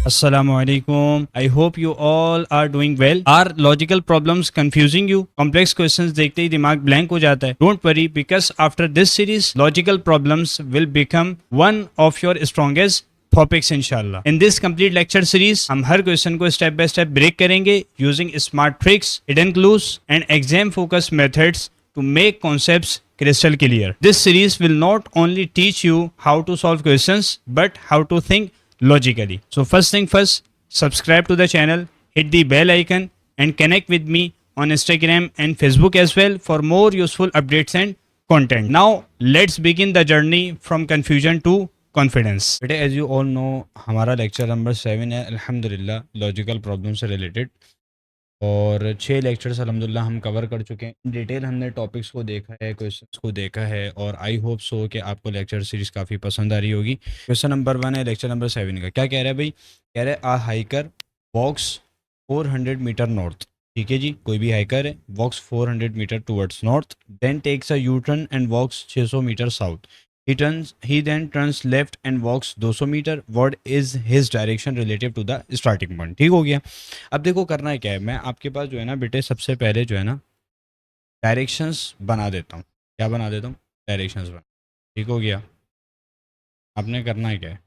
Assalamualaikum. I hope you all are doing well. Are logical problems confusing you? Complex questions देखते ही दिमाग blank हो जाता है. Don't worry because after this series, logical problems will become one of your strongest topics इंशाल्लाह. In this complete lecture series, हम हर question को step by step break करेंगे using smart tricks, hidden clues and exam focused methods to make concepts crystal clear. This series will not only teach you how to solve questions but how to think logically. So first thing first, subscribe to the channel, hit the bell icon and connect with me on Instagram and Facebook as well for more useful updates and content. Now let's begin the journey from confusion to confidence. बेटे as you all know हमारा lecture number 7 है अल्हम्दुलिल्लाह logical problem से related, और 6 lectures अल्हम्दुलिल्लाह हम cover कर चुके हैं. इन डिटेल हमने टॉपिक्स को देखा है, क्वेश्चंस को देखा है, और आई होप सो कि आपको लेक्चर सीरीज़ काफ़ी पसंद आ रही होगी. क्वेश्चन नंबर 1 है लेक्चर नंबर 7 का. क्या कह रहा है भाई? कह रहा है a hiker walks 400 metre north. ठीक है जी, कोई भी हाइकर है, walks 400 metre towards north, then takes a U turn and walks 600 metre south. He then turns left and walks 200 metre. What is his direction relative to the starting point? ठीक हो गया. अब देखो करना है क्या है, मैं आपके पास जो है ना बेटे सबसे पहले जो है ना डायरेक्शंस बना देता हूँ. क्या बना देता हूँ? डायरेक्शंस बना. ठीक हो गया. आपने करना है क्या है,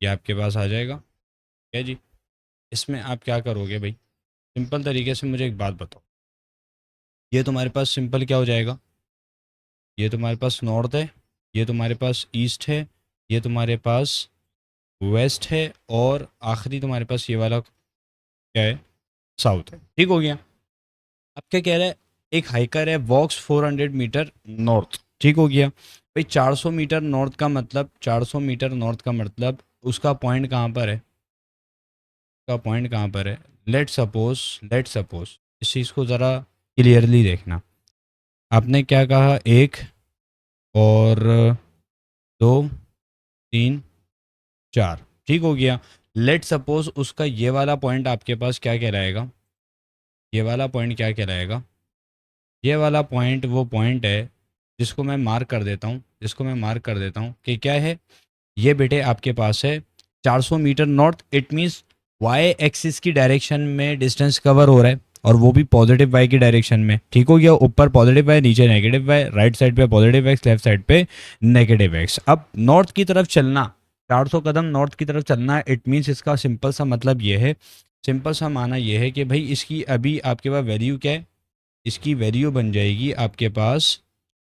ये आपके पास आ जाएगा. क्या जी, इसमें आप क्या करोगे भाई? सिंपल तरीके से मुझे एक बात बताओ. ये तुम्हारे पास सिंपल क्या हो जाएगा? ये तुम्हारे पास नॉर्थ है, ये तुम्हारे पास ईस्ट है, ये तुम्हारे पास वेस्ट है, और आखिरी तुम्हारे पास ये वाला क्या है? साउथ है. ठीक हो गया. अब क्या कह रहा है? एक हाइकर है, वॉक्स 400 मीटर नॉर्थ. ठीक हो गया भाई. 400 मीटर नॉर्थ का मतलब 400 मीटर नॉर्थ का मतलब उसका पॉइंट कहाँ पर है? उसका पॉइंट कहाँ पर है? लेट सपोज इस चीज़ को ज़रा क्लियरली देखना. आपने क्या कहा? 1 और 2 3 4. ठीक हो गया. लेट सपोज उसका ये वाला पॉइंट आपके पास क्या कहलाएगा? ये वाला पॉइंट क्या कहलाएगा? ये वाला पॉइंट वो पॉइंट है जिसको मैं मार्क कर देता हूँ कि क्या है ये बेटे आपके पास है 400 metre north. It means Y axis की डायरेक्शन में डिस्टेंस कवर हो रहा है, और वो भी पॉजिटिव वाई की डायरेक्शन में. ठीक हो गया. ऊपर पॉजिटिव वाई, नीचे नेगेटिव वाई, राइट साइड पे पॉजिटिव एक्स, लेफ्ट साइड पे नेगेटिव एक्स. अब नॉर्थ की तरफ चलना, 400 कदम नॉर्थ की तरफ चलना है. इट मीन्स इसका सिंपल सा मतलब ये है, सिंपल सा माना ये है कि भाई इसकी अभी आपके पास वैल्यू क्या है? इसकी वैल्यू बन जाएगी आपके पास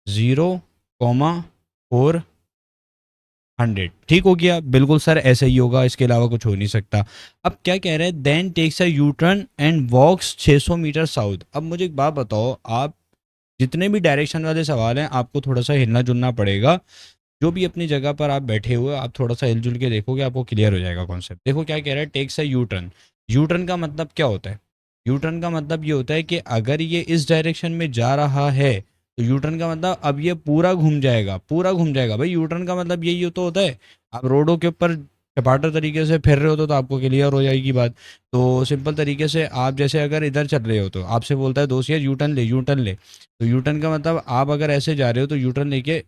0,400. ठीक हो गया. बिल्कुल सर ऐसा ही होगा, इसके अलावा कुछ हो नहीं सकता. अब क्या कह रहे हैं? Then takes a U turn and walks 600 metre south. अब मुझे एक बात बताओ, आप जितने भी डायरेक्शन वाले सवाल हैं आपको थोड़ा सा हिलना जुलना पड़ेगा. जो भी अपनी जगह पर आप बैठे हुए आप थोड़ा सा हिलजुल के देखोगे, आपको क्लियर हो जाएगा कॉन्सेप्ट. देखो क्या कह रहा है? Takes a U turn. U turn का मतलब क्या होता है? यू टर्न का मतलब ये होता है कि अगर ये इस डायरेक्शन में जा रहा है तो यू टर्न का मतलब अब ये पूरा घूम जाएगा, भाई. यू टर्न का मतलब यही तो होता है. आप रोडों के ऊपर चपाटर तरीके से फिर रहे हो तो आपको क्लियर हो जाएगी बात. तो सिंपल तरीके से आप जैसे अगर इधर चल रहे हो तो आपसे बोलता है दोस्त यार यू टर्न ले. तो यू टर्न का मतलब आप अगर ऐसे जा रहे हो तो यू टर्न लेके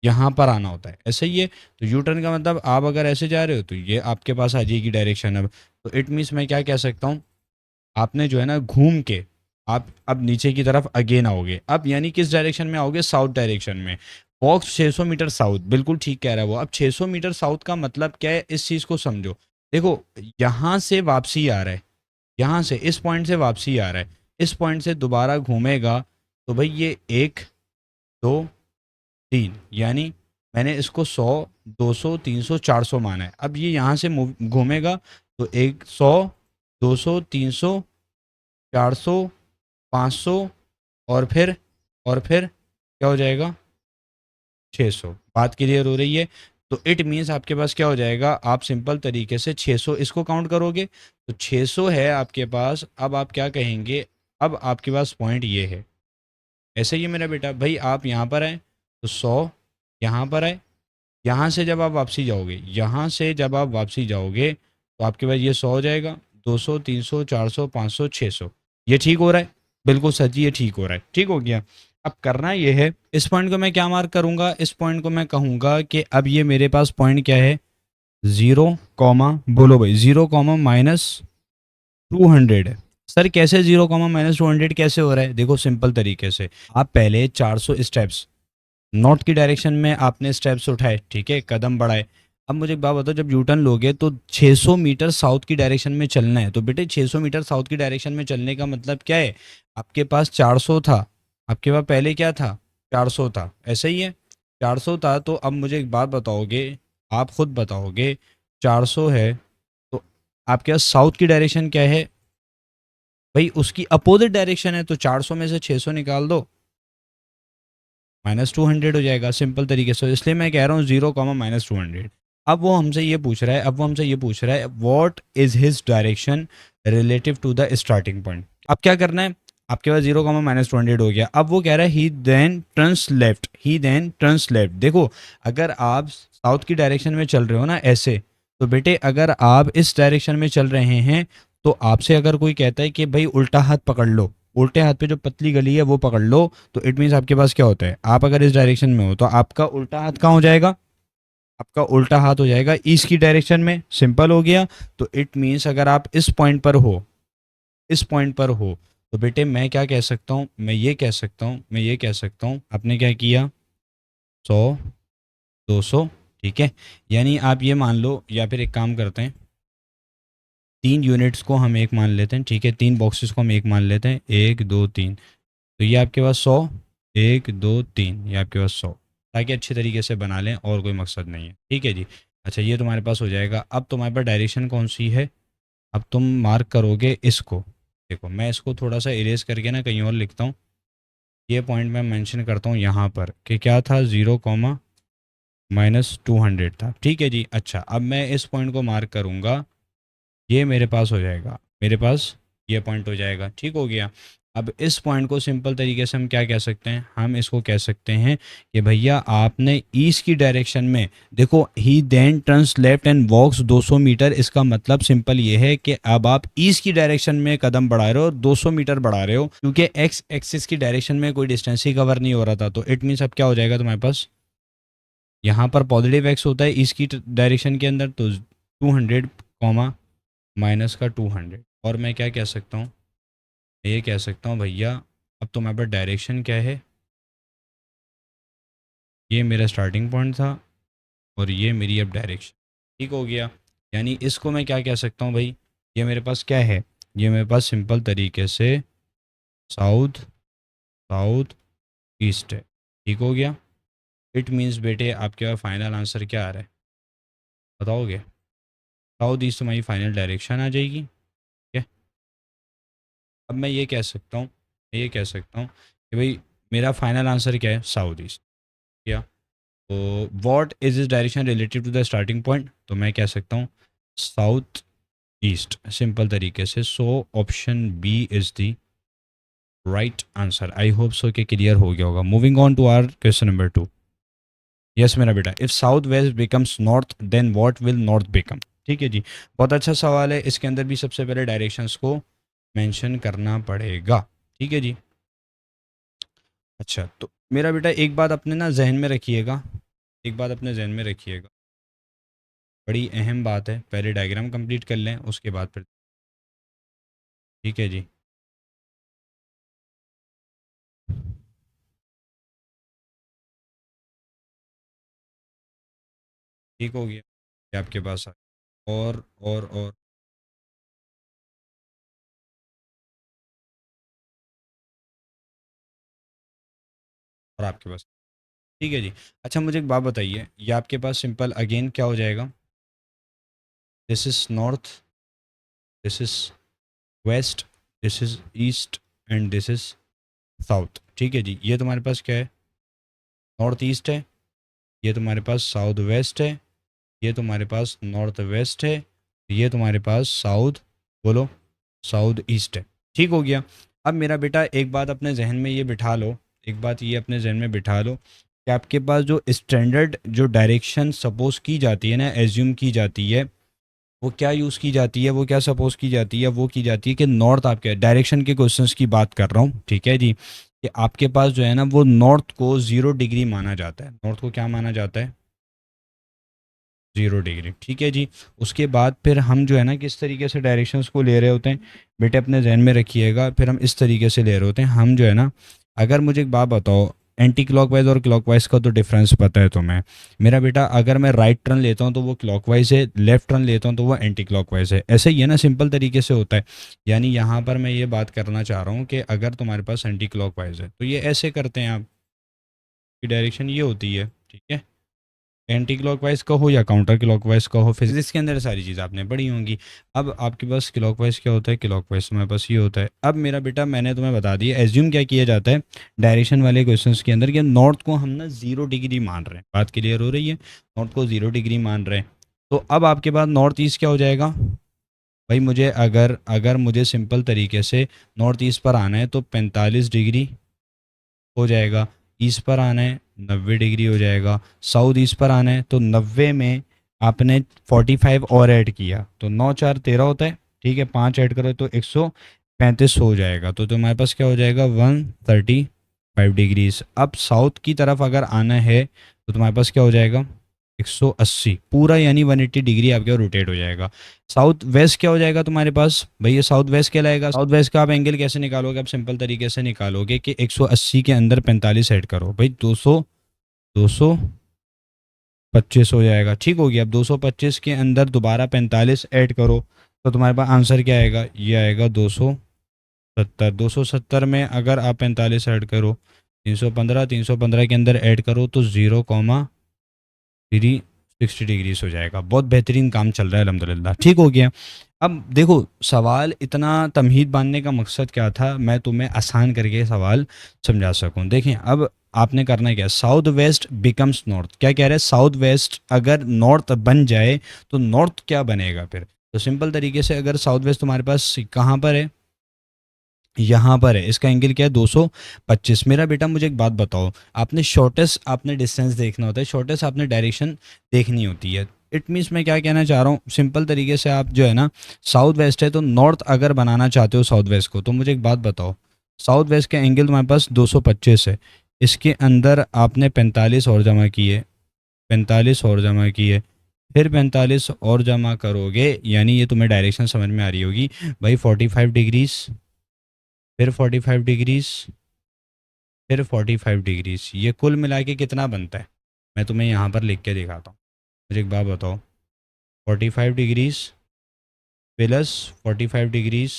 यहाँ पर आना होता है. ऐसे ही है. तो यू टर्न का मतलब आप अगर ऐसे जा रहे हो तो ये आपके पास आ जाएगी डायरेक्शन. अब तो इट मीन्स मैं क्या कह सकता हूँ, आपने जो है ना घूम के आप अब नीचे की तरफ अगेन आओगे. अब यानी किस डायरेक्शन में आओगे? साउथ डायरेक्शन में. वॉक्स 600 मीटर साउथ. बिल्कुल ठीक कह रहा है वो. अब 600 मीटर साउथ का मतलब क्या है? इस चीज़ को समझो. देखो यहाँ से वापसी आ रहा है, यहाँ से इस पॉइंट से वापसी आ रहा है, इस पॉइंट से दोबारा घूमेगा. तो भाई ये 1 2 3, यानी मैंने इसको 100 200 300 400 माना है. अब ये यहाँ से घूमेगा तो 100 200 300 400 500 और फिर क्या हो जाएगा? 600. बात क्लियर हो रही है? तो इट मीन्स आपके पास क्या हो जाएगा? आप सिंपल तरीके से 600 इसको काउंट करोगे तो 600 है आपके पास. अब आप क्या कहेंगे? अब आपके पास पॉइंट ये है. ऐसे ही है मेरा बेटा. भाई आप यहाँ पर आए तो 100 यहाँ पर आए. यहाँ से जब आप वापसी जाओगे तो आपके पास ये 100 हो जाएगा, 200 300 400 500 600. ये ठीक हो रहा है? बिल्कुल सच, ये ठीक हो रहा है. ठीक हो गया. अब करना ये है, इस पॉइंट को मैं क्या मार्क करूंगा? इस पॉइंट को मैं कहूंगा कि अब ये मेरे पास पॉइंट क्या है? जीरो कॉमा, बोलो भाई, 0 कॉमा -200 है। सर कैसे 0 कॉमा -200 कैसे हो रहा है? देखो सिंपल तरीके से, आप पहले 400 स्टेप्स नॉर्थ की डायरेक्शन में आपने स्टेप्स उठाए, ठीक है, कदम बढ़ाए। अब मुझे एक बात बताओ, जब यू टर्न लोगे तो 600 मीटर साउथ की डायरेक्शन में चलना है, तो बेटे 600 मीटर साउथ की डायरेक्शन में चलने का मतलब क्या है? आपके पास 400 था, आपके पास पहले क्या था? 400 था, ऐसा ही है। 400 था, तो अब मुझे एक बात बताओगे, आप खुद बताओगे, 400 है तो आपके पास साउथ की डायरेक्शन क्या है भाई? उसकी अपोजिट डायरेक्शन है, तो 400 में से 600 निकाल दो, -200 हो जाएगा, सिंपल तरीके से। इसलिए मैं कह रहा हूँ 0 कॉमा -200। अब वो हमसे ये पूछ रहा है, what is his direction relative to the starting point. अब क्या करना है? आपके पास 0 कॉमा -200 हो गया। अब वो कह रहा है ही देन टर्न्स लेफ्ट। देखो, अगर आप साउथ की डायरेक्शन में चल रहे हो ना ऐसे, तो बेटे अगर आप इस डायरेक्शन में चल रहे हैं, तो आपसे अगर कोई कहता है कि भाई उल्टा हाथ पकड़ लो, उल्टे हाथ पे जो पतली गली है वो पकड़ लो, तो इट मीन्स आपके पास क्या होता है? आप अगर इस डायरेक्शन में हो तो आपका उल्टा हाथ कहाँ हो जाएगा? आपका उल्टा हाथ हो जाएगा ईस्ट की डायरेक्शन में। सिंपल हो गया। तो इट मीन्स अगर आप इस पॉइंट पर हो, इस पॉइंट पर हो, तो बेटे मैं क्या कह सकता हूँ? मैं ये कह सकता हूँ आपने क्या किया, 100, 200, ठीक है। यानी आप ये मान लो, या फिर एक काम करते हैं, 3 यूनिट्स को हम एक मान लेते हैं, ठीक है, 3 बॉक्सेस को हम एक मान लेते हैं, 1 2 3। तो ये आपके पास 100, 1 2 3, ये आपके पास 100, ताकि अच्छे तरीके से बना लें, और कोई मकसद नहीं है, ठीक है जी। अच्छा, ये तुम्हारे पास हो जाएगा। अब तुम्हारे पास डायरेक्शन कौन सी है? अब तुम मार्क करोगे इसको। देखो, मैं इसको थोड़ा सा इरेज करके ना कहीं और लिखता हूँ। ये पॉइंट मैं मेंशन करता हूँ यहाँ पर कि क्या था, 0 कॉमा -200 था, ठीक है जी। अच्छा, अब मैं इस पॉइंट को मार्क करूँगा, ये मेरे पास हो जाएगा, मेरे पास ये पॉइंट हो जाएगा, ठीक हो गया। अब इस पॉइंट को सिंपल तरीके से हम क्या कह सकते हैं? हम इसको कह सकते हैं कि भैया आपने ईस्ट की डायरेक्शन में, देखो, he then turns left and walks 200 metre. इसका मतलब सिंपल ये है कि अब आप ईस्ट की डायरेक्शन में कदम बढ़ा रहे हो, 200 मीटर बढ़ा रहे हो, क्योंकि एक्स एक्सिस की डायरेक्शन में कोई डिस्टेंस ही कवर नहीं हो रहा था। तो इट मीन्स अब क्या हो जाएगा तुम्हारे पास? यहाँ पर पॉजिटिव एक्स होता है ईस्ट की डायरेक्शन के अंदर, तो 200 कॉमा -200। और मैं क्या कह सकता हूँ? ये कह सकता हूँ भैया, अब तुम्हारे पास डायरेक्शन क्या है? ये मेरा स्टार्टिंग पॉइंट था, और ये मेरी अब डायरेक्शन, ठीक हो गया। यानी इसको मैं क्या कह सकता हूँ भाई? ये मेरे पास क्या है? ये मेरे पास सिंपल तरीके से साउथ साउथ ईस्ट है, ठीक हो गया। इट मीन्स बेटे आपके पास फाइनल आंसर क्या आ रहा है, बताओगे? साउथ ईस्ट तुम्हारी फाइनल डायरेक्शन आ जाएगी, ठीक है। अब मैं ये कह सकता हूँ कि भाई मेरा फाइनल आंसर क्या है? South east. क्या? तो what is is direction relative to the starting point? तो मैं कह सकता हूँ साउथ ईस्ट, सिंपल तरीके से। So option B is the right answer. I hope so कि क्लियर हो गया होगा। Moving on to our question number 2। Yes मेरा बेटा, if south west becomes north then what will north become? ठीक है जी, बहुत अच्छा सवाल है। इसके अंदर भी सबसे पहले डायरेक्शंस को मेंशन करना पड़ेगा, ठीक है जी। अच्छा, तो मेरा बेटा एक बात अपने ना जहन में रखिएगा, एक बात अपने जहन में रखिएगा, बड़ी अहम बात है। पहले डायग्राम कंप्लीट कर लें, उसके बाद फिर, ठीक है जी। ठीक हो गया, ये आपके पास आ, और और आपके पास, ठीक है जी। अच्छा, मुझे एक बात बताइए, ये आपके पास सिंपल अगेन क्या हो जाएगा? This is north, this is west, this is east, and this is south, ठीक है जी। ये तुम्हारे पास क्या है? नॉर्थ ईस्ट है। ये तुम्हारे पास साउथ वेस्ट है। ये तुम्हारे पास नॉर्थ वेस्ट है। ये तुम्हारे पास साउथ, बोलो, साउथ ईस्ट है, ठीक हो गया। अब मेरा बेटा एक बात अपने जहन में ये बिठा लो, एक बात ये अपने जहन में बिठा लो कि आपके पास जो स्टैंडर्ड जो डायरेक्शन सपोज की जाती है ना, एज्यूम की जाती है, वो क्या यूज़ की जाती है, वो क्या सपोज की जाती है? वो की जाती है कि नॉर्थ, आपके डायरेक्शन के क्वेश्चंस की बात कर रहा हूँ, ठीक है जी, कि आपके पास जो है ना वो नॉर्थ को 0 डिग्री माना जाता है। नॉर्थ को क्या माना जाता है? 0 डिग्री। ठीक है जी। उसके बाद फिर हम जो है ना किस तरीके से डायरेक्शंस को ले रहे होते हैं बेटे, अपने जहन में रखिएगा। फिर हम इस तरीके से ले रहे होते हैं, हम जो है ना, अगर मुझे एक बात बताओ, एंटी क्लॉकवाइज और क्लॉकवाइज का तो डिफरेंस पता है तुम्हें मेरा बेटा। अगर मैं राइट टर्न लेता हूँ तो वो क्लॉकवाइज है, लेफ्ट टर्न लेता हूँ तो वो एंटी क्लॉकवाइज है। ऐसे ही है ना, सिंपल तरीके से होता है। यानी यहाँ पर मैं ये बात करना चाह रहा हूँ कि अगर तुम्हारे पास एंटी क्लॉकवाइज है तो ये ऐसे करते हैं, आपकी डायरेक्शन ये होती है। ठीक है, एंटी क्लॉकवाइज कहो या काउंटर क्लॉकवाइज कहो, फिजिक्स के अंदर सारी चीज़ आपने पढ़ी होंगी। अब आपके पास क्लॉकवाइज क्या होता है, क्लॉकवाइज तुम्हारे पास ये होता है। अब मेरा बेटा मैंने तुम्हें बता दिया, एज्यूम क्या किया जाता है डायरेक्शन वाले क्वेश्चंस के अंदर कि नॉर्थ को हम ना 0 डिग्री मान रहे हैं। बात क्लियर हो रही है, नॉर्थ को 0 डिग्री मान रहे हैं। तो अब आपके पास नॉर्थ ईस्ट क्या हो जाएगा भाई, मुझे अगर अगर मुझे सिंपल तरीके से नॉर्थ ईस्ट पर आना है तो 45 डिग्री हो जाएगा। ईस्ट पर आना है 90 डिग्री हो जाएगा। साउथ ईस्ट पर आना है तो 90 में आपने 45 और ऐड किया तो 9 4 13 होता है। ठीक है, 5 ऐड करो तो 135 हो जाएगा। तो तुम्हारे पास क्या हो जाएगा 135 डिग्रीज। अब साउथ की तरफ अगर आना है तो तुम्हारे पास क्या हो जाएगा 180 पूरा, यानी 180 डिग्री आपके रोटेट हो जाएगा। साउथ वेस्ट क्या हो जाएगा तुम्हारे पास भाई, ये साउथ वेस्ट कहलाएगा। साउथ वेस्ट का आप एंगल कैसे निकालोगे, आप सिंपल तरीके से निकालोगे कि 180 के अंदर 45 ऐड करो भाई, 225 हो जाएगा। ठीक हो गया। अब 225 के अंदर दोबारा 45 ऐड करो तो तुम्हारे पास आंसर क्या आएगा, ये आएगा 270। 270 में अगर आप 45 ऐड करो 315, 315 के अंदर ऐड करो तो 0,360 डिग्रीज हो जाएगा। बहुत बेहतरीन काम चल रहा है अल्हम्दुलिल्लाह। ठीक हो गया। अब देखो, सवाल इतना तमहीद बांधने का मकसद क्या था, मैं तुम्हें आसान करके सवाल समझा सकूं। देखें, अब आपने करना क्या, साउथ वेस्ट बिकम्स नॉर्थ। क्या कह रहे हैं, साउथ वेस्ट अगर नॉर्थ बन जाए तो नॉर्थ क्या बनेगा फिर। तो सिंपल तरीके से अगर साउथ वेस्ट तुम्हारे पास कहाँ पर है, यहाँ पर है, इसका एंगल क्या है 225। मेरा बेटा मुझे एक बात बताओ, आपने शॉर्टेस्ट आपने डिस्टेंस देखना होता है, शॉर्टेस्ट आपने डायरेक्शन देखनी होती है। इट मीन्स मैं क्या कहना चाह रहा हूँ, सिंपल तरीके से आप जो है ना, साउथ वेस्ट है तो नॉर्थ अगर बनाना चाहते हो साउथ वेस्ट को, तो मुझे एक बात बताओ, साउथ वेस्ट का एंगल तुम्हारे पास 225 है, इसके अंदर आपने 45 और जमा किए, 45 और जमा किए, फिर 45 और जमा करोगे, यानी ये तुम्हें डायरेक्शन समझ में आ रही होगी भाई, 45 डिग्रीज, फिर 45 डिग्रीज, फिर 45 डिग्रीज, ये कुल मिला के कितना बनता है, मैं तुम्हें यहाँ पर लिख के दिखाता हूँ। मुझे एक बात बताओ, 45 degrees plus 45 degrees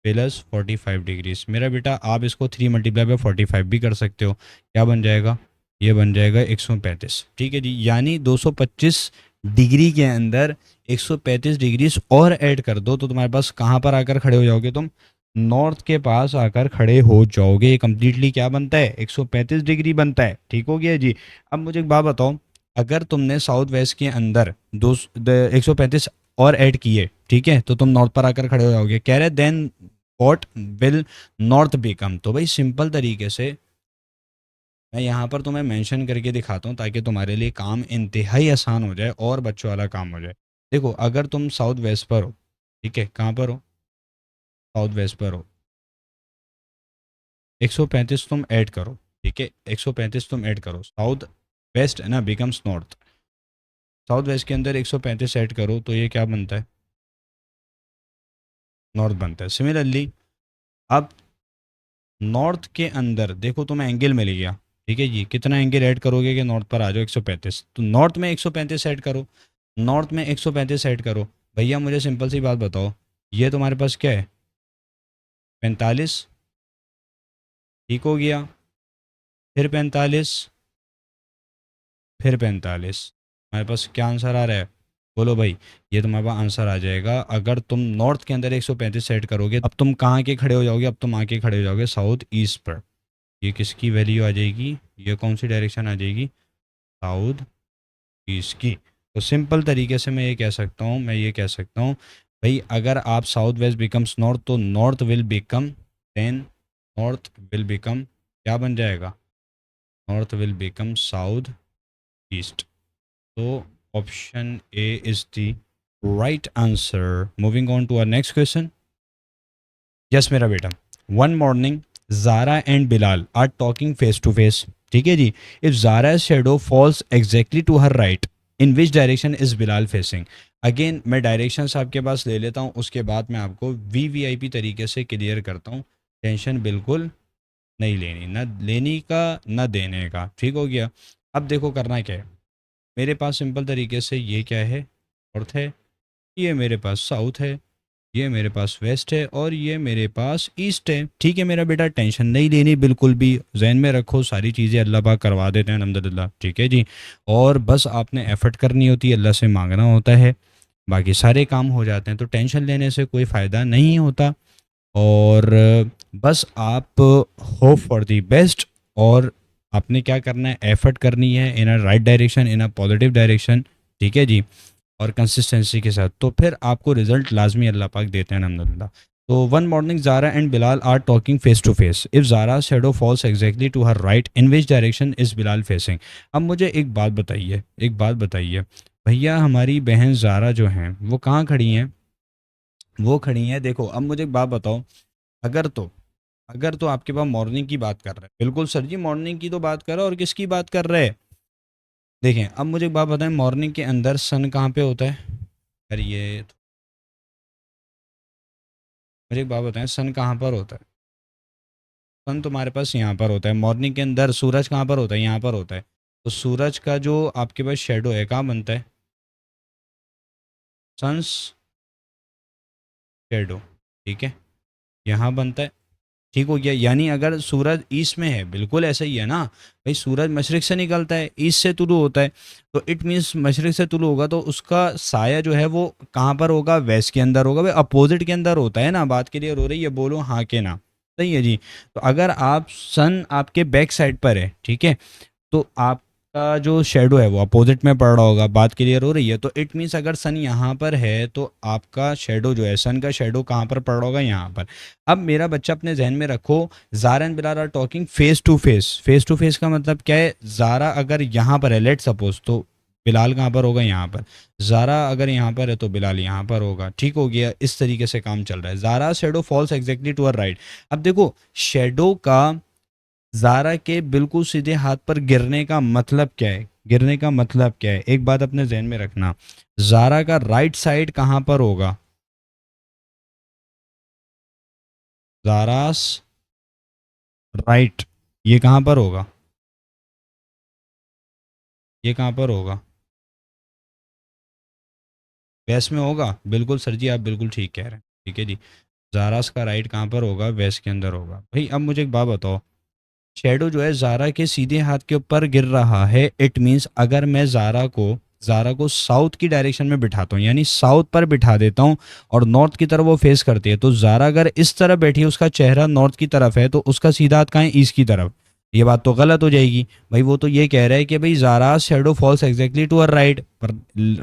plus 45 degrees. मेरा बेटा आप इसको 3 × 45 भी कर सकते हो। क्या बन जाएगा, ये बन जाएगा 135। ठीक है जी, यानी 225 डिग्री के अंदर 135 डिग्रीज और ऐड कर दो तो तुम्हारे पास कहाँ पर आकर खड़े हो जाओगे, तुम नॉर्थ के पास आकर खड़े हो जाओगे। ये कंप्लीटली क्या बनता है, 135 डिग्री बनता है। ठीक हो गया जी। अब मुझे एक बात बताओ, अगर तुमने साउथ वेस्ट के अंदर 135 और ऐड किए, ठीक है, तो तुम नॉर्थ पर आकर खड़े हो जाओगे। कह रहे then what will north become. तो भाई सिंपल तरीके से मैं यहाँ पर तुम्हें मेंशन करके दिखाता हूँ ताकि तुम्हारे लिए काम इंतहाई आसान हो जाए और बच्चों वाला काम हो जाए। देखो, अगर तुम साउथ वेस्ट पर हो, ठीक है, कहाँ पर हो, साउथ वेस्ट पर हो, 135 तुम ऐड करो, ठीक है, 135 तुम ऐड करो, साउथ वेस्ट है ना बिकम्स नॉर्थ, साउथ वेस्ट के अंदर 135 ऐड करो तो ये क्या बनता है, नॉर्थ बनता है। सिमिलरली अब नॉर्थ के अंदर देखो तुम्हें एंगल मिल गया, ठीक है जी, कितना एंगल ऐड करोगे कि नॉर्थ पर आ जाओ 135, तो नॉर्थ में 135 ऐड करो, नॉर्थ में 135 ऐड करो। भैया मुझे सिंपल सी बात बताओ, ये तुम्हारे पास क्या है 45, ठीक हो गया, फिर 45, फिर 45, हमारे पास क्या आंसर आ रहा है, बोलो भाई। ये तुम्हारे पास आंसर आ जाएगा, अगर तुम नॉर्थ के अंदर 135 सेट करोगे, अब तुम कहाँ के खड़े हो जाओगे, अब तुम आके खड़े हो जाओगे साउथ ईस्ट पर। ये किसकी वैल्यू आ जाएगी, ये कौन सी डायरेक्शन आ जाएगी, साउथ ईस्ट की। तो सिंपल तरीके से मैं ये कह सकता हूँ, भाई अगर आप साउथ वेस्ट बिकम्स नॉर्थ तो north will become, then north will become क्या बन जाएगा, north will become south east. तो option A is the right answer. Moving on to our next question. Yes मेरा बेटा, one morning Zara and Bilal are talking face to face, ठीक है जी। If Zara shadow falls exactly to her right in which direction is Bilal facing. Again मैं directions आपके पास ले लेता हूँ, उसके बाद मैं आपको वीवीआईपी तरीके से क्लियर करता हूँ। टेंशन बिल्कुल नहीं लेनी, ना लेनी का ना देने का, ठीक हो गया। अब देखो करना क्या है, मेरे पास सिंपल तरीके से ये क्या है, नॉर्थ है, ये मेरे पास साउथ है, ये मेरे पास वेस्ट है और ये मेरे पास ईस्ट है। ठीक है मेरा बेटा, टेंशन नहीं लेनी बिल्कुल भी, जहन में रखो सारी चीज़ें अल्लाह पाक करवा देते हैं अल्हम्दुलिल्लाह, ठीक है जी। और बस आपने एफर्ट करनी होती है, अल्लाह से मांगना होता है, बाकी सारे काम हो जाते हैं। तो टेंशन लेने से कोई फ़ायदा नहीं होता, और बस आप होप फॉर दी बेस्ट, और आपने क्या करना है, एफर्ट करनी है in a right direction, in a positive direction, ठीक है जी, और कंसिस्टेंसी के साथ, तो फिर आपको रिजल्ट लाजमी अल्लाह पाक देते हैं अल्हम्दुलिल्लाह। तो one morning Zara and Bilal are talking face to face, if Zara shadow falls exactly to her right, in which direction is Bilal facing. अब मुझे एक बात बताइए, एक बात बताइए भैया, हमारी बहन ज़ारा जो हैं वो कहाँ खड़ी हैं, वो खड़ी हैं, देखो अब मुझे एक बात बताओ, अगर तो अगर तो आपके पास मॉर्निंग की बात कर रहे हैं, बिल्कुल सर जी मॉर्निंग की तो बात कर रहे हैं, और किसकी बात कर रहे हैं, देखें अब मुझे एक बात बताएं, मॉर्निंग के अंदर सन कहाँ पे होता है, अरे ये मुझे एक बात बताएं, सन कहाँ पर होता है, सन तुम्हारे पास यहाँ पर होता है, मॉर्निंग के अंदर सूरज कहाँ पर होता है, यहाँ पर होता है, तो सूरज का जो आपके पास शेडो है कहाँ बनता है, सन्स शेडो, ठीक है, यहाँ बनता है, ठीक हो गया। यानी अगर सूरज ईस्ट में है, बिल्कुल ऐसा ही है ना भाई, सूरज मशरिक से निकलता है, ईस्ट से तुलू होता है, तो इट मीन्स मशरिक से तुलू होगा तो उसका साया जो है वो कहाँ पर होगा, वेस्ट के अंदर होगा भाई, अपोजिट के अंदर होता है ना, बात क्लियर हो रही है, बोलो हाँ के ना, सही है जी। तो अगर आप सन आपके बैक साइड पर है, ठीक है, तो आपका जो शेडो है वो अपोजिट में पड़ रहा होगा, बात क्लियर हो रही है। तो इट मीन्स अगर सन यहाँ पर है तो आपका शेडो जो है, सन का शेडो कहाँ पर पड़ रहा होगा, यहाँ पर। अब मेरा बच्चा अपने जहन में रखो, Zara and Bilal are talking face to face, face to face का मतलब क्या है, ज़ारा अगर यहाँ पर है लेट सपोज, तो बिलाल कहाँ पर होगा, यहाँ पर। ज़ारा अगर यहाँ पर है तो बिलाल यहाँ पर होगा, ठीक हो गया। इस तरीके से काम चल रहा है। Zara shadow falls exactly to her right. अब देखो शेडो का ज़ारा के बिल्कुल सीधे हाथ पर गिरने का मतलब क्या है, गिरने का मतलब क्या है, एक बात अपने जहन में रखना, ज़ारा का राइट साइड कहाँ पर होगा, ज़ारास राइट, ये कहाँ पर होगा, ये कहाँ पर होगा, वेस्ट में होगा, बिल्कुल सर जी आप बिल्कुल ठीक कह रहे हैं, ठीक है जी। ज़ारास का राइट कहाँ पर होगा, वेस्ट के अंदर होगा। भाई अब मुझे एक बात बताओ, शेडो जो है ज़ारा के सीधे हाथ के ऊपर गिर रहा है, इट मीन्स अगर मैं ज़ारा को साउथ की डायरेक्शन में बिठाता हूँ, यानी साउथ पर बिठा देता हूँ, और नॉर्थ की तरफ वो फेस करती है, तो ज़ारा अगर इस तरफ बैठी है, उसका चेहरा नॉर्थ की तरफ है, तो उसका सीधा हाथ कहाँ है, ईस्ट की तरफ। ये बात तो गलत हो जाएगी भाई, वो तो ये कह रहा है कि भाई Zara shadow falls exactly to her right, पर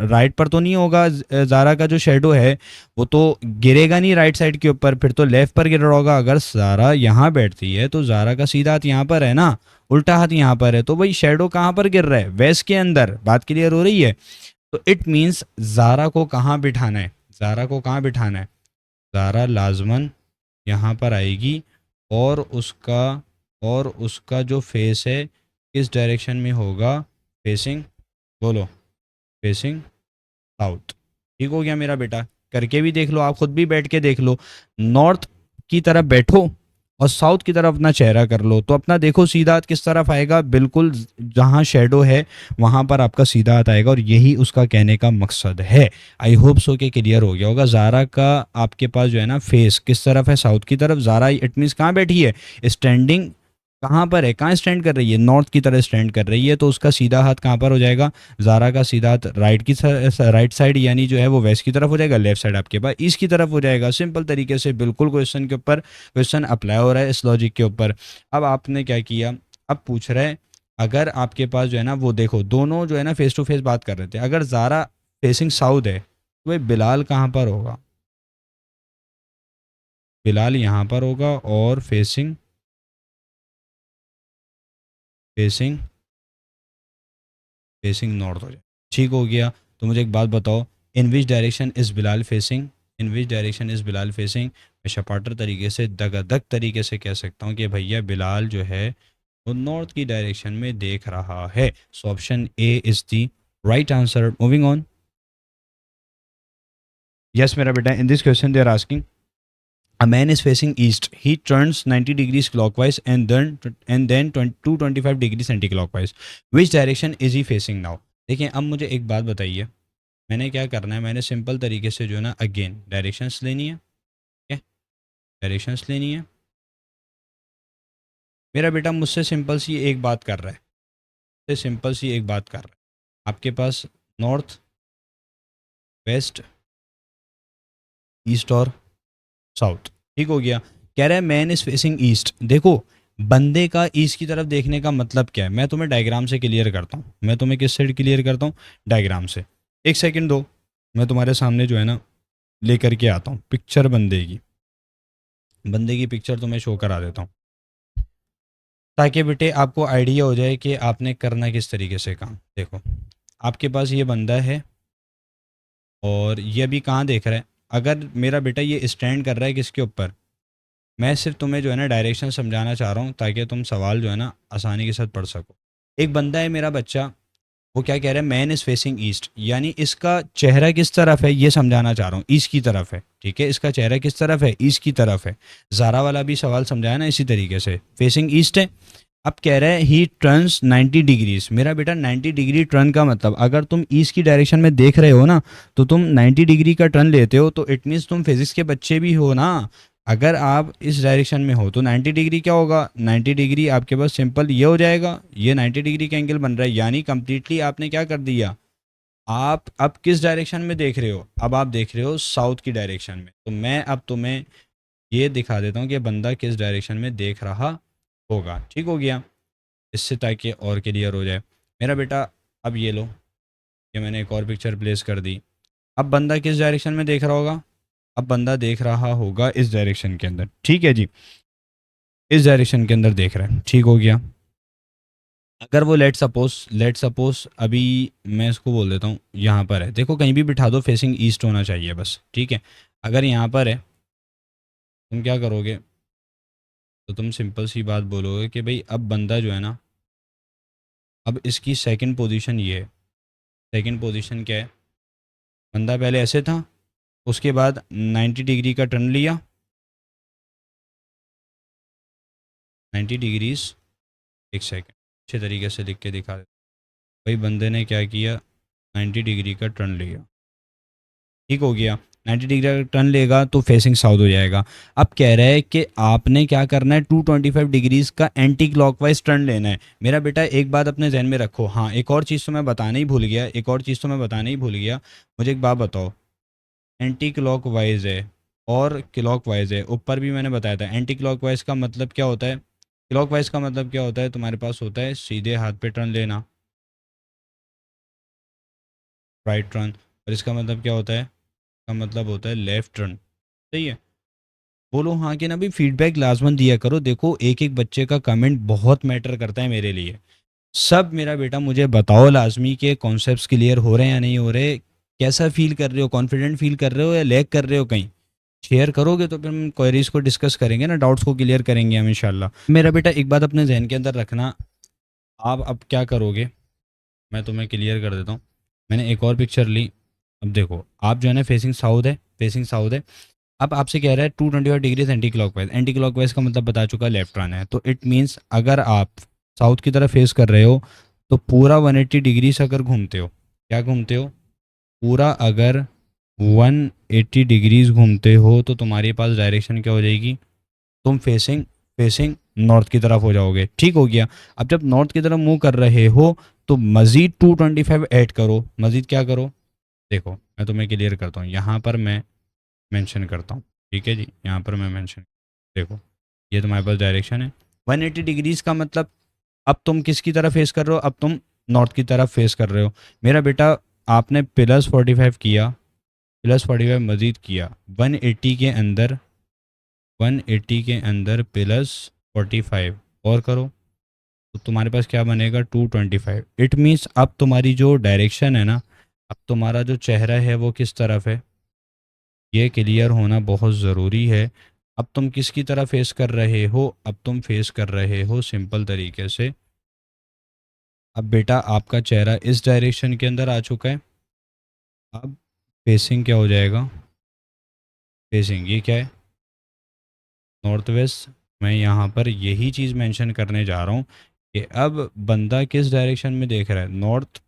राइट पर तो नहीं होगा, ज़ारा का जो शेडो है वो तो गिरेगा नहीं राइट साइड के ऊपर, फिर तो लेफ्ट पर गिर रहा होगा। अगर ज़ारा यहाँ बैठती है तो ज़ारा का सीधा हाथ यहाँ पर है ना, उल्टा हाथ यहाँ पर है, तो भाई शेडो कहाँ पर गिर रहा है, वेस्ट के अंदर, बात क्लियर हो रही है। तो इट मीन्स ज़ारा को कहाँ बिठाना है, ज़ारा को कहाँ बिठाना है, ज़ारा लाजमन यहाँ पर आएगी, और उसका जो फेस है किस डायरेक्शन में होगा, फेसिंग, बोलो, फेसिंग साउथ। ठीक हो गया मेरा बेटा, करके भी देख लो, आप खुद भी बैठ के देख लो, नॉर्थ की तरफ बैठो और साउथ की तरफ अपना चेहरा कर लो, तो अपना देखो सीधा हाथ किस तरफ आएगा, बिल्कुल जहाँ शेडो है वहाँ पर आपका सीधा हाथ आएगा, और यही उसका कहने का मकसद है। आई होप सो के क्लियर हो गया होगा। ज़ारा का आपके पास जो है ना फेस किस तरफ है, साउथ की तरफ। ज़ारा इट मीन्स कहाँ बैठी है, स्टैंडिंग कहाँ पर है, कहाँ स्टैंड कर रही है, नॉर्थ की तरह स्टैंड कर रही है, तो उसका सीधा हाथ कहाँ पर हो जाएगा, ज़ारा का सीधा हाथ राइट साइड, यानी जो है वो वेस्ट की तरफ हो जाएगा, लेफ्ट साइड आपके पास ईस्ट की तरफ हो जाएगा। सिंपल तरीके से बिल्कुल क्वेश्चन के ऊपर क्वेश्चन अप्लाई हो रहा है इस लॉजिक के ऊपर। अब आपने क्या किया, अब पूछ रहा है अगर आपके पास जो है ना, वो देखो दोनों जो है ना फेस टू फेस बात कर रहे थे, अगर ज़ारा फेसिंग साउथ है तो वह बिलाल कहाँ पर होगा, बिलाल यहाँ पर होगा, और फेसिंग फेसिंग फेसिंग नॉर्थ हो जाए, ठीक हो गया। तो मुझे एक बात बताओ, in which direction is Bilal facing, in which direction is Bilal facing. मैं शपाटर तरीके से दगादग तरीके से कह सकता हूँ कि भैया बिलाल जो है वो नॉर्थ की डायरेक्शन में देख रहा है। So option A is the right answer. Moving on. Yes मेरा बेटा, in this question they are asking a man is facing east. He turns 90 degrees clockwise and then 225 degrees anti-clockwise. Which direction is he facing now? देखिए अब मुझे एक बात बताइए, मैंने क्या करना है, मैंने सिंपल तरीके से जो है ना अगेन डायरेक्शंस लेनी है. क्या डायरेक्शंस लेनी है. मेरा बेटा मुझसे सिंपल सी एक बात कर रहा है, मुझसे सिंपल सी एक बात कर रहा है. आपके पास नॉर्थ, वेस्ट, ईस्ट और साउथ. ठीक हो गया. कह रहा है मैन इज फेसिंग ईस्ट. देखो बंदे का ईस्ट की तरफ देखने का मतलब क्या है, मैं तुम्हें डायग्राम से क्लियर करता हूँ. मैं तुम्हें किस से क्लियर करता हूँ, डायग्राम से. एक सेकंड दो, मैं तुम्हारे सामने जो है ना लेकर के आता हूँ पिक्चर बंदे की पिक्चर तुम्हें शो करा देता हूँ, ताकि बेटे आपको आइडिया हो जाए कि आपने करना किस तरीके से काम. देखो आपके पास ये बंदा है और ये अभी कहाँ देख रहा है. अगर मेरा बेटा ये स्टैंड कर रहा है किसके ऊपर, मैं सिर्फ तुम्हें जो है ना डायरेक्शन समझाना चाह रहा हूँ ताकि तुम सवाल जो है ना आसानी के साथ पढ़ सको. एक बंदा है मेरा बच्चा, वो क्या कह रहा है, मैन इज़ फेसिंग ईस्ट, यानी इसका चेहरा किस तरफ है ये समझाना चाह रहा हूँ. ईस्ट की तरफ है. ठीक है, इसका चेहरा किस तरफ है, ईस्ट की तरफ है. ज़ारा वाला भी सवाल समझाया ना इसी तरीके से, फेसिंग ईस्ट है. अब कह रहा है ही टर्न्स 90 डिग्रीज. मेरा बेटा 90 डिग्री टर्न का मतलब, अगर तुम ईस्ट की डायरेक्शन में देख रहे हो ना तो तुम 90 डिग्री का टर्न लेते हो, तो इट मीन्स तुम फिजिक्स के बच्चे भी हो ना. अगर आप इस डायरेक्शन में हो तो 90 डिग्री क्या होगा, 90 डिग्री आपके पास सिंपल ये हो जाएगा, ये 90 डिग्री का एंगल बन रहा है. यानी कंप्लीटली आपने क्या कर दिया, आप अब किस डायरेक्शन में देख रहे हो, अब आप देख रहे हो साउथ की डायरेक्शन में. तो मैं अब तुम्हें ये दिखा देता हूँ कि बंदा किस डायरेक्शन में देख रहा होगा. ठीक हो गया, इससे ताकि और क्लियर हो जाए. मेरा बेटा अब ये लो, ये मैंने एक और पिक्चर प्लेस कर दी. अब बंदा किस डायरेक्शन में देख रहा होगा, अब बंदा देख रहा होगा इस डायरेक्शन के अंदर. ठीक है जी, इस डायरेक्शन के अंदर देख रहा है. ठीक हो गया. अगर वो लेट सपोज अभी मैं इसको बोल देता हूँ यहाँ पर है, देखो कहीं भी बिठा दो फेसिंग ईस्ट होना चाहिए बस. ठीक है, अगर यहाँ पर है तुम क्या करोगे, तो तुम सिंपल सी बात बोलोगे कि भाई अब बंदा जो है ना, अब इसकी सेकंड पोजीशन ये है. सेकंड पोजीशन क्या है, बंदा पहले ऐसे था, उसके बाद 90 डिग्री का टर्न लिया, 90 डिग्रीज. एक सेकंड अच्छे तरीके से लिख के दिखा दे. भाई बंदे ने क्या किया, 90 डिग्री का टर्न लिया. ठीक हो गया, 90 डिग्री का टर्न लेगा तो फेसिंग साउथ हो जाएगा. अब कह रहा है कि आपने क्या करना है, 225 डिग्रीज का एंटी क्लॉकवाइज टर्न लेना है. मेरा बेटा एक बात अपने जहन में रखो. हाँ एक और चीज़ तो मैं बताना ही भूल गया, एक और चीज़ तो मैं बताना ही भूल गया. मुझे एक बात बताओ, एंटी क्लॉकवाइज है और क्लॉकवाइज है, ऊपर भी मैंने बताया था. एंटी क्लॉकवाइज का मतलब क्या होता है, क्लॉकवाइज का मतलब क्या होता है, तुम्हारे पास होता है सीधे हाथ पे टर्न लेना, राइट टर्न. और इसका मतलब क्या होता है, इसका मतलब होता है लेफ़्ट टर्न. सही है, बोलो हाँ कि ना. भी फीडबैक लाजमन दिया करो. देखो एक एक बच्चे का कमेंट बहुत मैटर करता है मेरे लिए. सब मेरा बेटा मुझे बताओ लाजमी के कॉन्सेप्ट्स क्लियर हो रहे हैं या नहीं हो रहे, कैसा फील कर रहे हो, कॉन्फिडेंट फील कर रहे हो या लैग कर रहे हो कहीं. शेयर करोगे तो फिर हम क्वेरीज को डिस्कस करेंगे ना, डाउट्स को क्लियर करेंगे हम इंशाल्लाह. मेरा बेटा एक बात अपने जहन के अंदर रखना, आप अब क्या करोगे मैं तुम्हें क्लियर कर देता हूँ. मैंने एक और पिक्चर ली. अब देखो आप जो है ना फेसिंग साउथ है, फेसिंग साउथ है. अब आपसे कह रहा है 225 degrees anti clockwise. Anti clockwise का मतलब बता चुका, लेफ्ट टर्न है. तो इट मीन्स अगर आप साउथ की तरफ फेस कर रहे हो तो पूरा 180 डिग्री से अगर घूमते हो, क्या घूमते हो, पूरा अगर 180 डिग्रीज घूमते हो तो तुम्हारे पास डायरेक्शन क्या हो जाएगी, तुम फेसिंग फेसिंग नॉर्थ की तरफ हो जाओगे. ठीक हो गया. अब जब नॉर्थ की तरफ मूव कर रहे हो तो मज़ीद 225 ऐड करो. मज़ीद क्या करो, देखो मैं तुम्हें क्लियर करता हूँ, यहाँ पर मैं मेंशन करता हूँ. ठीक है जी, यहाँ पर मैं मेंशन, देखो ये तुम्हारे पास डायरेक्शन है 180 डिग्रीज का मतलब अब तुम किसकी तरफ फेस कर रहे हो, अब तुम नॉर्थ की तरफ फेस कर रहे हो. मेरा बेटा आपने +45 किया, +45 मज़ीद किया, 180 के अंदर, 180 के अंदर +45 और करो तो तुम्हारे पास क्या बनेगा 225. इट मीन्स अब तुम्हारी जो डायरेक्शन है ना, अब तुम्हारा जो चेहरा है वो किस तरफ है, ये क्लियर होना बहुत ज़रूरी है. अब तुम किसकी तरह फेस कर रहे हो, अब तुम फेस कर रहे हो सिंपल तरीके से, अब बेटा आपका चेहरा इस डायरेक्शन के अंदर आ चुका है। अब फेसिंग क्या हो जाएगा, फेसिंग ये क्या है, नॉर्थ वेस्ट। मैं यहाँ पर यही चीज़ मेंशन करने जा रहा हूँ कि अब बंदा किस डायरेक्शन में देख रहा है, नॉर्थ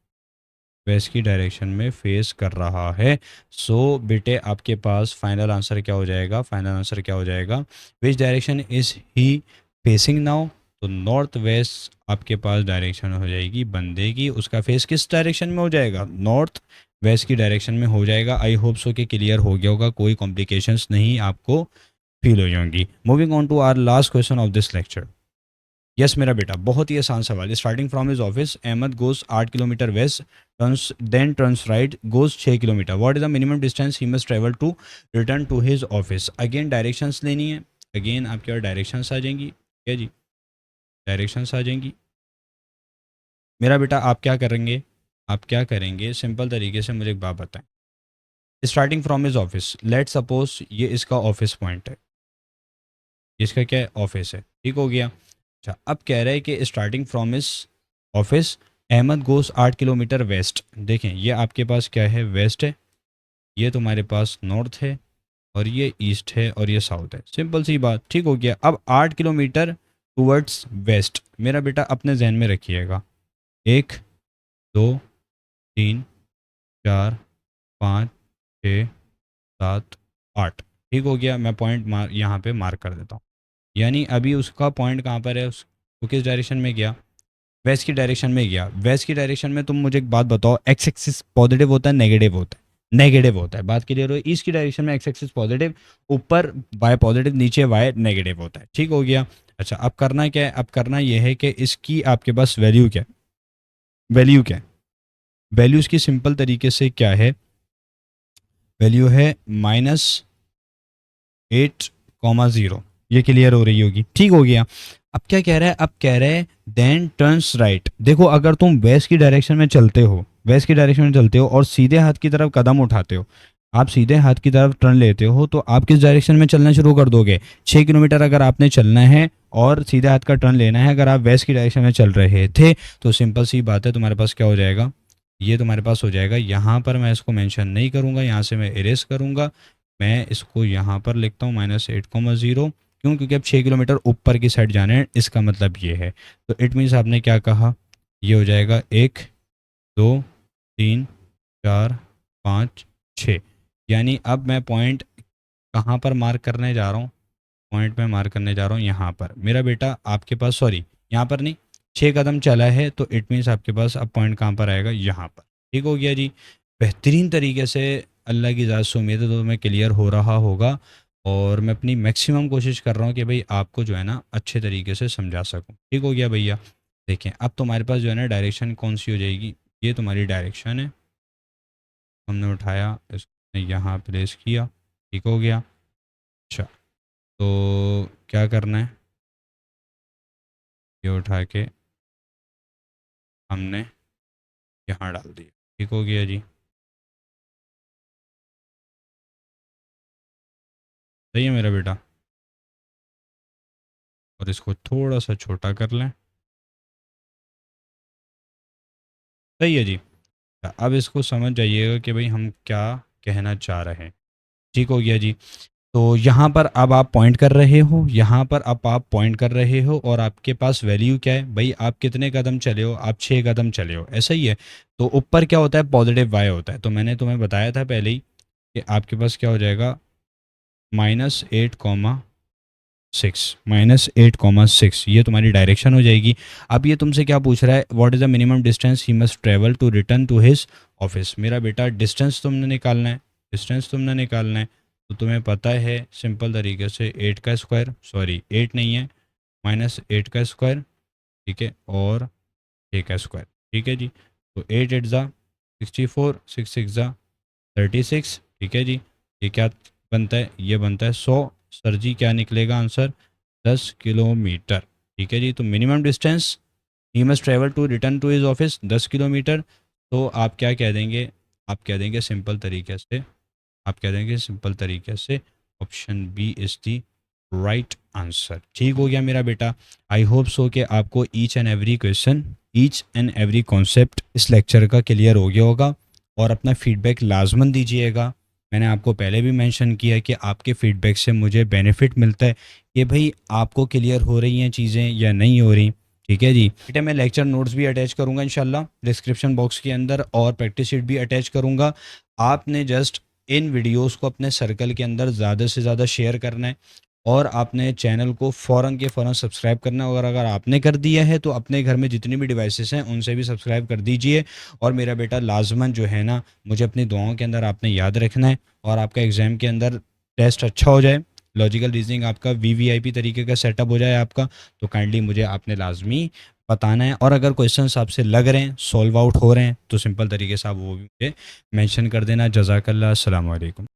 वेस्ट की डायरेक्शन में फेस कर रहा है। सो बेटे आपके पास फाइनल आंसर क्या हो जाएगा, फाइनल आंसर क्या हो जाएगा, which direction is he facing now. तो नॉर्थ वेस्ट आपके पास डायरेक्शन हो जाएगी बंदे की, उसका फेस किस डायरेक्शन में हो जाएगा, नॉर्थ वेस्ट की डायरेक्शन में हो जाएगा। आई होप सो कि क्लियर हो गया होगा, कोई कॉम्प्लिकेशंस नहीं आपको फील हो जाएंगी। Moving on to our last question of this lecture. Yes मेरा बेटा, बहुत ही आसान सवाल। Starting from his office Ahmad goes 8 kilometre west, turns then turns right, goes 6 kilometre. What is the minimum distance he must travel to return to his office. Again directions लेनी है, again आपके पास directions आ जाएंगी, क्या जी, डायरेक्शंस आ जाएंगी। मेरा बेटा आप क्या करेंगे, आप क्या करेंगे, सिंपल तरीके से मुझे एक बात बताएं। Starting from his office, let suppose ये इसका ऑफिस पॉइंट है, इसका क्या है, ऑफिस है, ठीक हो गया। अच्छा अब कह रहे हैं कि स्टार्टिंग फ्रॉम इस ऑफिस अहमद गोस 8 किलोमीटर वेस्ट। देखें ये आपके पास क्या है, वेस्ट है, ये तुम्हारे पास नॉर्थ है, और ये ईस्ट है, और ये साउथ है। सिंपल सी बात, ठीक हो गया। अब 8 किलोमीटर टूवर्ड्स वेस्ट, मेरा बेटा अपने जहन में रखिएगा, 1 2 3 4 5 6 7 8, ठीक हो गया। मैं पॉइंट यहाँ पे मार्क कर देता हूँ। यानी अभी उसका पॉइंट कहाँ पर है, वो किस डायरेक्शन में गया, वेस्ट की डायरेक्शन में गया। वेस्ट की डायरेक्शन में तुम मुझे एक बात बताओ, एक्स एक्सिस पॉजिटिव होता है नेगेटिव होता है, नेगेटिव होता है, बात क्लियर हो। ईस्ट की डायरेक्शन में एक्स एक्सिस पॉजिटिव, ऊपर वाई पॉजिटिव, नीचे वाई नेगेटिव होता है, ठीक हो गया। अच्छा अब करना क्या है, अब करना यह है कि इसकी आपके पास वैल्यू क्या है, वैल्यू क्या है, वैल्यू इसकी सिंपल तरीके से क्या है, वैल्यू है -8,0। ये क्लियर हो रही होगी, ठीक हो गया। अब क्या कह रहा है, अब कह रहा है देन टर्न्स राइट। देखो अगर तुम वेस्ट की डायरेक्शन में चलते हो, वेस्ट की डायरेक्शन में चलते हो और सीधे हाथ की तरफ कदम उठाते हो, आप सीधे हाथ की तरफ टर्न लेते हो, तो आप किस डायरेक्शन में चलना शुरू कर दोगे, 6 किलोमीटर अगर आपने चलना है और सीधे हाथ का टर्न लेना है, अगर आप वेस्ट की डायरेक्शन में चल रहे थे, तो सिंपल सी बात है तुम्हारे पास क्या हो जाएगा, ये तुम्हारे पास हो जाएगा। यहाँ पर मैं इसको मेंशन नहीं करूँगा, यहाँ से मैं इरेज करूँगा, मैं इसको यहाँ पर लिखता हूँ -8,0। क्यों, क्योंकि अब 6 किलोमीटर ऊपर की साइड जाना है, इसका मतलब ये है। तो इट मीन्स आपने क्या कहा, ये हो जाएगा 1 2 3 4 5 6। यानी अब मैं पॉइंट कहाँ पर मार्क करने जा रहा हूँ, पॉइंट में मार्क करने जा रहा हूँ यहाँ पर। मेरा बेटा आपके पास, सॉरी यहाँ पर नहीं, 6 कदम चला है, तो इट मीन्स आपके पास अब पॉइंट कहाँ पर आएगा, यहाँ पर, ठीक हो गया जी। बेहतरीन तरीके से, अल्लाह की इजाज़त से उम्मीद है तो मैं क्लियर हो रहा होगा, और मैं अपनी मैक्सिमम कोशिश कर रहा हूँ कि भाई आपको जो है ना अच्छे तरीके से समझा सकूँ, ठीक हो गया भैया। देखें अब तुम्हारे पास जो है ना डायरेक्शन कौन सी हो जाएगी, ये तुम्हारी डायरेक्शन है, हमने उठाया इसको यहाँ प्लेस किया, ठीक हो गया। अच्छा तो क्या करना है, ये उठा के हमने यहाँ डाल दिया, ठीक हो गया जी। सही है मेरा बेटा, और इसको थोड़ा सा छोटा कर लें, सही है जी। अब इसको समझ जाइएगा कि भाई हम क्या कहना चाह रहे हैं, ठीक हो गया जी। तो यहाँ पर अब आप पॉइंट कर रहे हो, यहाँ पर अब आप पॉइंट कर रहे हो, और आपके पास वैल्यू क्या है भाई, आप कितने कदम चले हो, आप 6 कदम चले हो, ऐसा ही है। तो ऊपर क्या होता है, पॉजिटिव वाई होता है। तो मैंने तुम्हें बताया था पहले ही कि आपके पास क्या हो जाएगा, -8,6, -8,6, ये तुम्हारी डायरेक्शन हो जाएगी। अब ये तुमसे क्या पूछ रहा है, what is the minimum distance he must travel to return to his office. मेरा बेटा डिस्टेंस तुमने निकालना है, डिस्टेंस तुमने निकालना है। तो तुम्हें पता है सिंपल तरीके से 8 का स्क्वायर, सॉरी 8 नहीं है, -8 का स्क्वायर, ठीक है, और 6 का स्क्वायर, ठीक है जी। तो 8 8 ज़ा 64, 6 6 ज़ा 36, ठीक है जी। ये क्या बनता है, ये बनता है 100। सर जी क्या निकलेगा आंसर, 10 किलोमीटर, ठीक है जी। तो minimum distance he must travel to return to his office 10 kilometre. तो आप क्या कह देंगे, आप कह देंगे सिंपल तरीके से, आप कह देंगे सिंपल तरीके से option B is the right answer, ठीक हो गया मेरा बेटा। आई होप सो कि आपको each and every question each and every concept इस लेक्चर का क्लियर हो गया होगा। और अपना फीडबैक लाजमन दीजिएगा। मैंने आपको पहले भी मेंशन किया है कि आपके फीडबैक से मुझे बेनिफिट मिलता है कि भाई आपको क्लियर हो रही हैं चीज़ें या नहीं हो रही। ठीक है जी, बेटा मैं लेक्चर नोट्स भी अटैच करूंगा इंशाल्लाह डिस्क्रिप्शन बॉक्स के अंदर, और प्रैक्टिस शीट भी अटैच करूंगा। आपने जस्ट इन वीडियोस को अपने सर्कल के अंदर ज़्यादा से ज़्यादा शेयर करना है, और आपने चैनल को फ़ौरन के फ़ौरन सब्सक्राइब करना है। और अगर आपने कर दिया है तो अपने घर में जितनी भी डिवाइसेस हैं उनसे भी सब्सक्राइब कर दीजिए। और मेरा बेटा लाजमन जो है ना, मुझे अपनी दुआओं के अंदर आपने याद रखना है, और आपका एग्ज़ाम के अंदर टेस्ट अच्छा हो जाए, लॉजिकल रीजनिंग आपका वीवीआईपी तरीके का सेटअप हो जाए आपका, तो काइंडली मुझे आपने लाजमी बताना है। और अगर क्वेश्चंस आपसे लग रहे हैं, सॉल्व आउट हो रहे हैं, तो सिंपल तरीके से आप वो भी मुझे मेंशन कर देना। जज़ाकल्लाह, अस्सलाम वालेकुम।